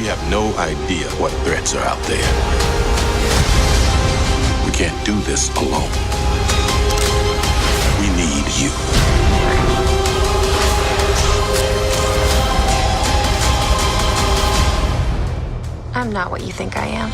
We have no idea what threats are out there. We can't do this alone. We need you. I'm not what you think I am.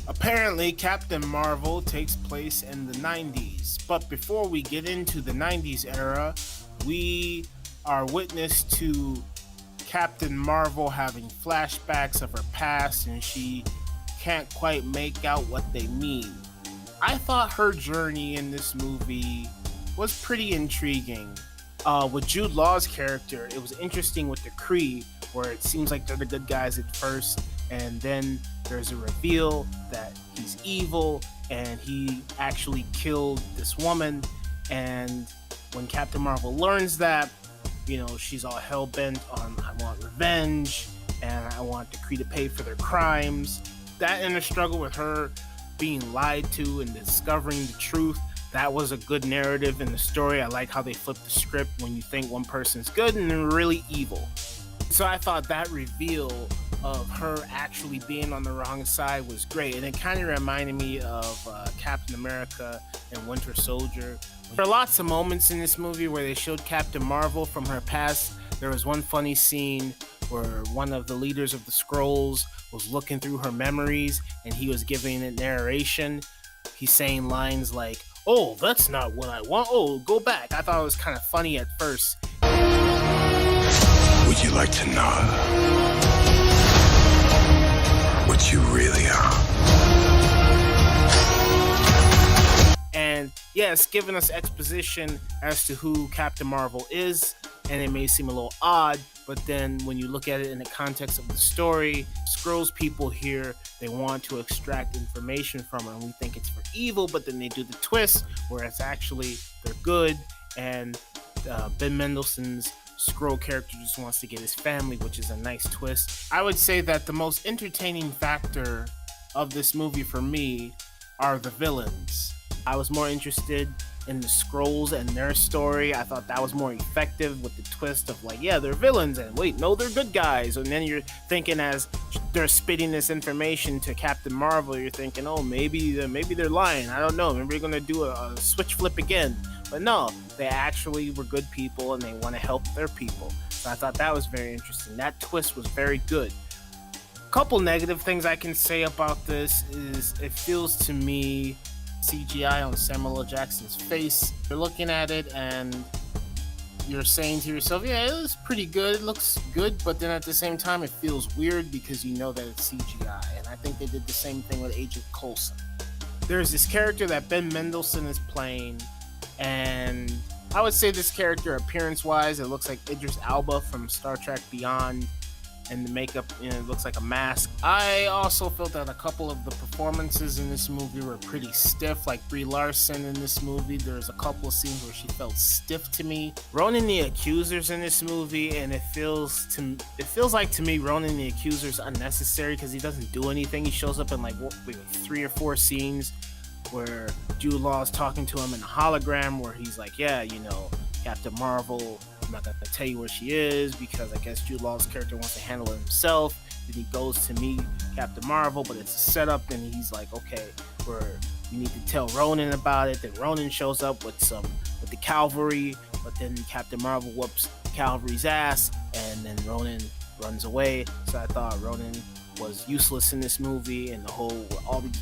Apparently, Captain Marvel takes place in the 90s, but before we get into the 90s era, we are witness to Captain Marvel having flashbacks of her past, and she can't quite make out what they mean. I thought her journey in this movie was pretty intriguing. With Jude Law's character, it was interesting with the Kree, where it seems like they're the good guys at first, and then there's a reveal that he's evil and he actually killed this woman. And when Captain Marvel learns that, you know, she's all hell-bent on, I want revenge and I want the Kree to pay for their crimes. That inner struggle with her being lied to and discovering the truth, that was a good narrative in the story. I like how they flipped the script when you think one person's good and they're really evil. So I thought that reveal of her actually being on the wrong side was great, and it kind of reminded me of Captain America and Winter Soldier. There are lots of moments in this movie where they showed Captain Marvel from her past. There was one funny scene where one of the leaders of the Skrulls was looking through her memories and he was giving a narration. He's saying lines like, "Oh, that's not what I want. Oh, go back." I thought it was kind of funny at first. Would you like to know what you really are? And yeah, it's giving us exposition as to who Captain Marvel is, and it may seem a little odd, but then when you look at it in the context of the story, Skrulls people here, they want to extract information from her, and we think it's for evil, but then they do the twist where it's actually they're good, and Ben Mendelsohn's Skrull character just wants to get his family, which is a nice twist. I would say that the most entertaining factor of this movie for me are the villains. I was more interested in the Skrulls and their story. I thought that was more effective with the twist of like, yeah, they're villains, and wait, no, they're good guys. And then you're thinking as they're spitting this information to Captain Marvel, you're thinking, oh, maybe they're lying. I don't know. Maybe they're gonna do a switch flip again. But no, they actually were good people and they want to help their people. So I thought that was very interesting. That twist was very good. A couple negative things I can say about this is it feels to me CGI on Samuel L. Jackson's face. You're looking at it and you're saying to yourself, yeah, it was pretty good, it looks good, but then at the same time it feels weird because you know that it's CGI. And I think they did the same thing with Agent Coulson. There's this character that Ben Mendelsohn is playing, and I would say this character, appearance-wise, it looks like Idris Elba from Star Trek Beyond, and the makeup, you know, it looks like a mask. I also felt that a couple of the performances in this movie were pretty stiff, like Brie Larson in this movie. There's a couple of scenes where she felt stiff to me. Ronan the Accuser's in this movie, and it feels like to me Ronan the Accuser's unnecessary because he doesn't do anything. He shows up in like 3 or 4 scenes where Jude Law is talking to him in a hologram where he's like, yeah, you know, Captain Marvel, I'm not going to tell you where she is because I guess Jude Law's character wants to handle it himself. Then he goes to meet Captain Marvel, but it's a setup, and he's like, okay, we need to tell Ronan about it. Then Ronan shows up with the cavalry, but then Captain Marvel whoops cavalry's ass, and then Ronan runs away. So I thought Ronan was useless in this movie, and all the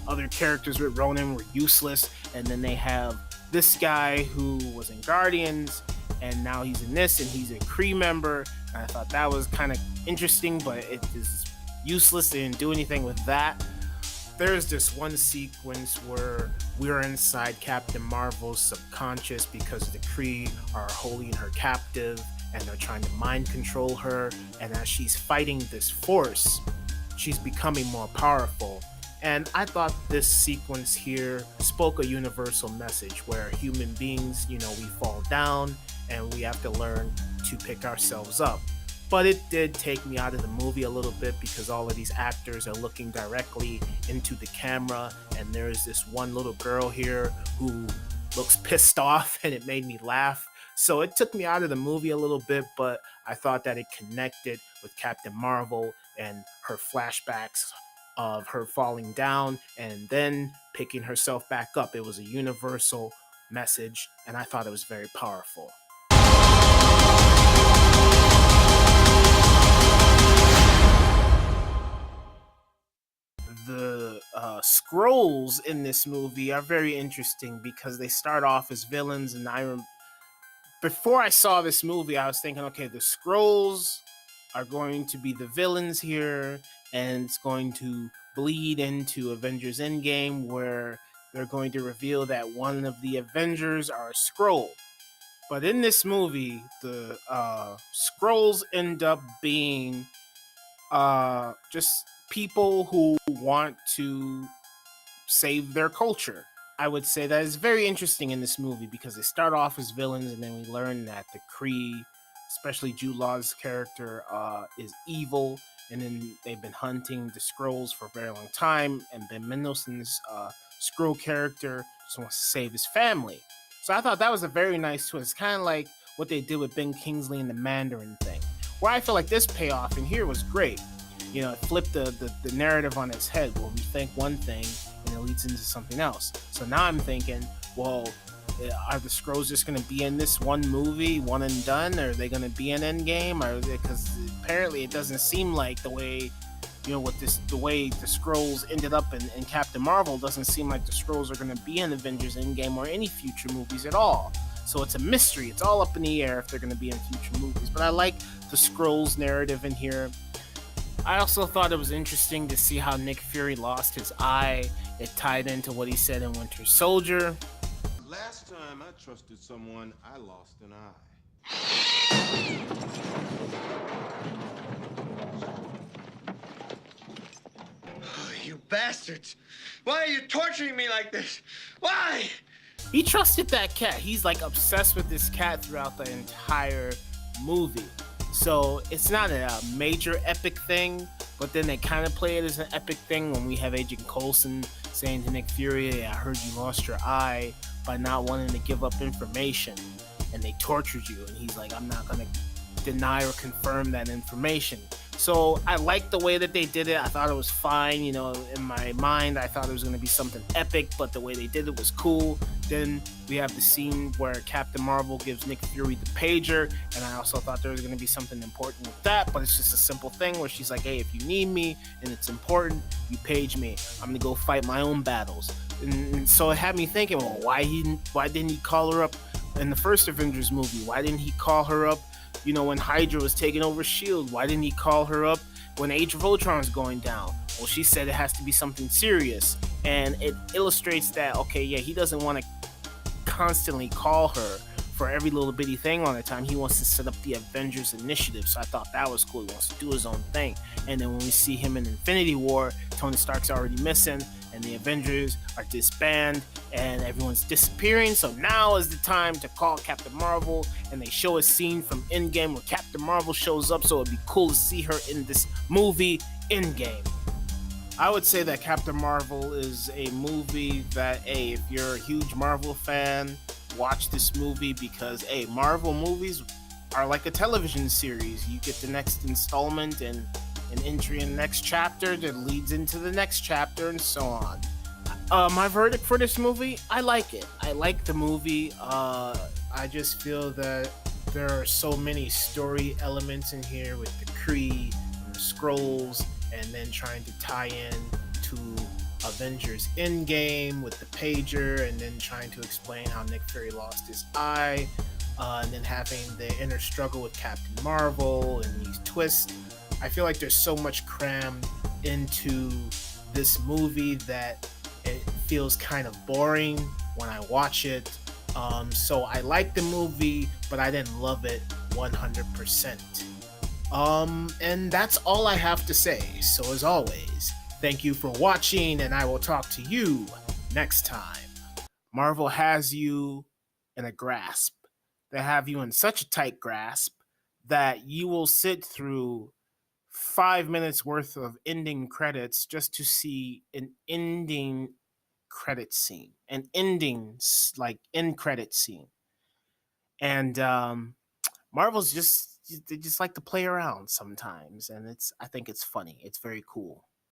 other characters with Ronan were useless. And then they have this guy who was in Guardians, and now he's in this, and he's a Kree member. And I thought that was kind of interesting, but it is useless. They didn't do anything with that. There's this one sequence where we're inside Captain Marvel's subconscious because the Kree are holding her captive, and they're trying to mind control her. And as she's fighting this force, she's becoming more powerful. And I thought this sequence here spoke a universal message where human beings, you know, we fall down and we have to learn to pick ourselves up. But it did take me out of the movie a little bit because all of these actors are looking directly into the camera, and there's this one little girl here who looks pissed off, and it made me laugh. So it took me out of the movie a little bit, but I thought that it connected with Captain Marvel and her flashbacks of her falling down and then picking herself back up. It was a universal message, and I thought it was very powerful. The scrolls in this movie are very interesting because they start off as villains, and before I saw this movie, I was thinking, okay, the scrolls are going to be the villains here, and it's going to bleed into Avengers Endgame, where they're going to reveal that one of the Avengers are a scroll. But in this movie, the scrolls end up being just people who want to save their culture. I would say that is very interesting in this movie because they start off as villains, and then we learn that the Kree, especially Jude Law's character, is evil, and then they've been hunting the Skrulls for a very long time, and Ben Mendelsohn's Skrull character just wants to save his family. So I thought that was a very nice twist, kind of like what they did with Ben Kingsley and the Mandarin thing, where I feel like this payoff in here was great. You know, it flipped the narrative on its head, where we think one thing and it leads into something else. So now I'm thinking, well, are the Skrulls just going to be in this one movie, one and done? Or are they going to be in Endgame? Because apparently it doesn't seem like the way, you know, the way the Skrulls ended up in Captain Marvel, doesn't seem like the Skrulls are going to be in Avengers Endgame or any future movies at all. So it's a mystery. It's all up in the air if they're going to be in future movies. But I like the Skrulls narrative in here. I also thought it was interesting to see how Nick Fury lost his eye. It tied into what he said in Winter Soldier. Last time I trusted someone, I lost an eye. Oh, you bastards! Why are you torturing me like this? Why? He trusted that cat. He's like obsessed with this cat throughout the entire movie. So it's not a major epic thing, but then they kind of play it as an epic thing when we have Agent Coulson saying to Nick Fury, hey, I heard you lost your eye by not wanting to give up information, and they tortured you. And he's like, I'm not going to deny or confirm that information. So I liked the way that they did it. I thought it was fine. You know, in my mind, I thought it was going to be something epic, but the way they did it was cool. Then we have the scene where Captain Marvel gives Nick Fury the pager, and I also thought there was going to be something important with that, but it's just a simple thing where she's like, hey, if you need me and it's important, you page me. I'm going to go fight my own battles. And so it had me thinking, well, why didn't he call her up in the first Avengers movie? Why didn't he call her up, you know, when Hydra was taking over S.H.I.E.L.D.? Why didn't he call her up when Age of Ultron was going down? Well, she said it has to be something serious. And it illustrates that, okay, yeah, he doesn't want to constantly call her for every little bitty thing all the time. He wants to set up the Avengers Initiative. So I thought that was cool. He wants to do his own thing. And then when we see him in Infinity War, Tony Stark's already missing, and the Avengers are disbanded, and everyone's disappearing. So now is the time to call Captain Marvel, and they show a scene from Endgame where Captain Marvel shows up, so it'd be cool to see her in this movie, Endgame. I would say that Captain Marvel is a movie that, hey, if you're a huge Marvel fan, watch this movie because, hey, Marvel movies are like a television series. You get the next installment and an entry in the next chapter that leads into the next chapter and so on. My verdict for this movie, I like it. I like the movie. I just feel that there are so many story elements in here with the Kree and the Skrulls, and then trying to tie in to Avengers Endgame with the pager, and then trying to explain how Nick Fury lost his eye, and then having the inner struggle with Captain Marvel and these twists. I feel like there's so much crammed into this movie that it feels kind of boring when I watch it. So I like the movie, but I didn't love it 100%. And that's all I have to say. So as always, thank you for watching, and I will talk to you next time. Marvel has you in a grasp. They have you in such a tight grasp that you will sit through 5 minutes worth of ending credits just to see an ending credit scene, an like end credit scene. And Marvel's just, they just like to play around sometimes, and I think it's funny. It's very cool.